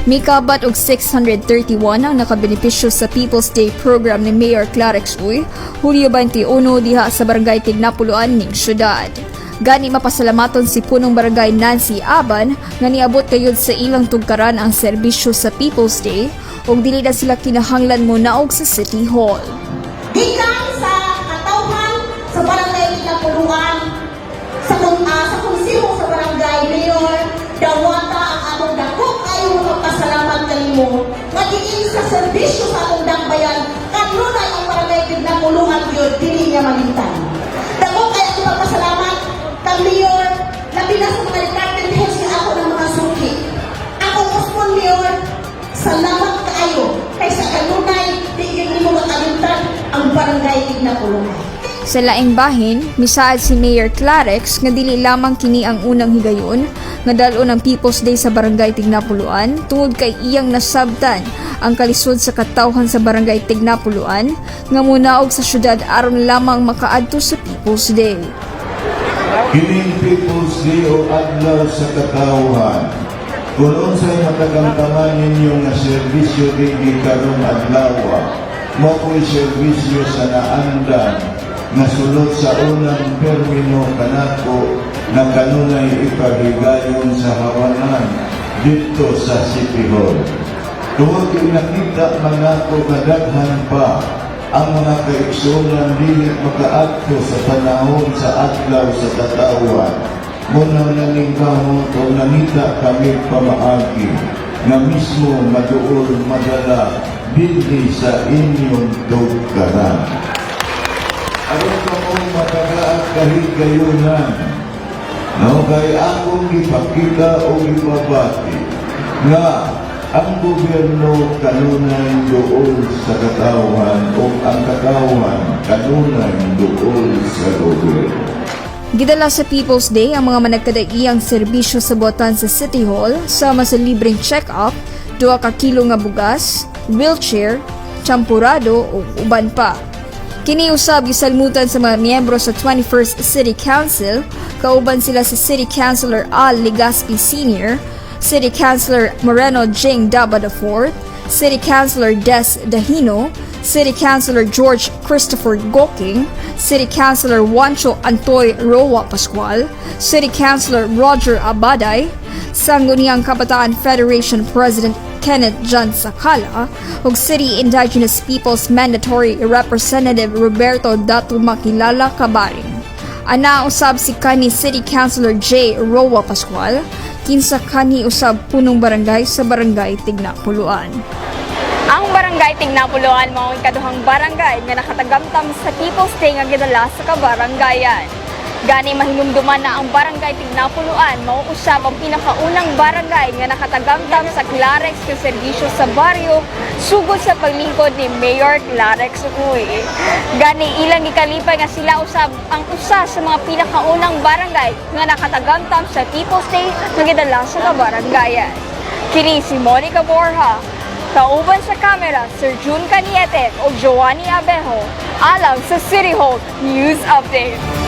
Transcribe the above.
Mikabat og 631 ang nakabenepisyo sa People's Day program ni Mayor Clarex Uy, Hulyo 21 diha sa Barangay Tignapuluan ning syudad. Gani mapasalamaton si punong barangay Nancy Aban nga niabot kayod sa ilang tugkaran ang serbisyo sa People's Day ug dili na sila kinahanglan mo naog sa City Hall. Gikan sa katawhan sa barangay Tignapuluan sa konseho sa barangay Mayor dawata ang atong dako kayo magpasalamat kanimo nga diin sa serbisyo sa atong dakbayan kanunay ang barangay Tignapuluan gyud dili niya malimtan. Dako kayo ang magpasalamat kang Mayor labi na sa mga department heads nga ako ng mga suki. Ako Osmond Mayor, salamat kaayo kay sa kanunay di nimo makalimtan ang barangay Tignapuluan. Sa laing bahin, misaad si Mayor Clarex nga dili lamang kini ang unang higayon nga dalo ng People's Day sa Barangay Tignapuluan tungod kay iyang nasabtan ang kalisod sa katawhan sa Barangay Tignapuluan nga munaog sa syudad aron lamang makaadto sa People's Day. Kining People's Day o adlaw sa katawhan. Kung unsay matagamtaman ninyo nga serbisyo dinhi karong adlaw, mo ko'y serbisyo sa naandan nga sulod sa unang termino kanako na kanunay ipahigayon sa hawanan dito sa City Hall. Tungod nakita man ako kadaghan pa ang mga kaigsunan dili makaadto sa panahon sa adlaw sa katawhan. Muna naning kahon o nanita kami pamaagi na mismo maduol madala dinhi sa inyong tugkaran. Aron kamong matagaan kahigayunan, kay akong ipakita o ipabati nga ang gobyerno kanunay dool sa katawhan o ang katawhan kanunay dool sa gobyerno. Gidala sa People's Day ang mga managkadaiyang serbisyo sa buhatan sa City Hall sama sa libreng check-up, 2 ka kilo nga bugas, wheelchair, champurado o uban pa. Kini usab gisalmutan sa mga miyembro sa 21st City Council, kauban sila si City Councilor Al Legaspi Sr., City Councilor Moreno Jing Daba IV, City Councilor Des Dahino, City Councilor George Christopher Goking, City Councilor Juancho Antoy Roa Pascual, City Councilor Roger Abaday, Sangguniang Kabataan Federation President Kenneth John Sakala, ug City Indigenous Peoples Mandatory Representative Roberto Datu Makilala Kabaring. Ana usab si kani City Councilor J. Roa Pascual, kinsa kani usab punong barangay sa Barangay Tignapuluan. Ang Barangay Tignapuluan mao ang ikaduhang barangay nga nakatagamtam sa People's Day nga gidala sa kabarangayan. Gani mahinumduman na ang Barangay Tignapuluan mao usab ang pinakaunang barangay nga nakatagamtam sa Clarex nga serbisyo sa baryo sugod sa paglingkod ni Mayor Clarex Uy. Gani ilang gikalipay nga sila usab ang usa sa mga pinakaunang barangay nga nakatagamtam sa People's Day nga gidala sa kabarangayan. Kini si Monica Borja, kauban sa kamera Sir June Caniete o Joanny Abejo, alang sa City Hall News Update.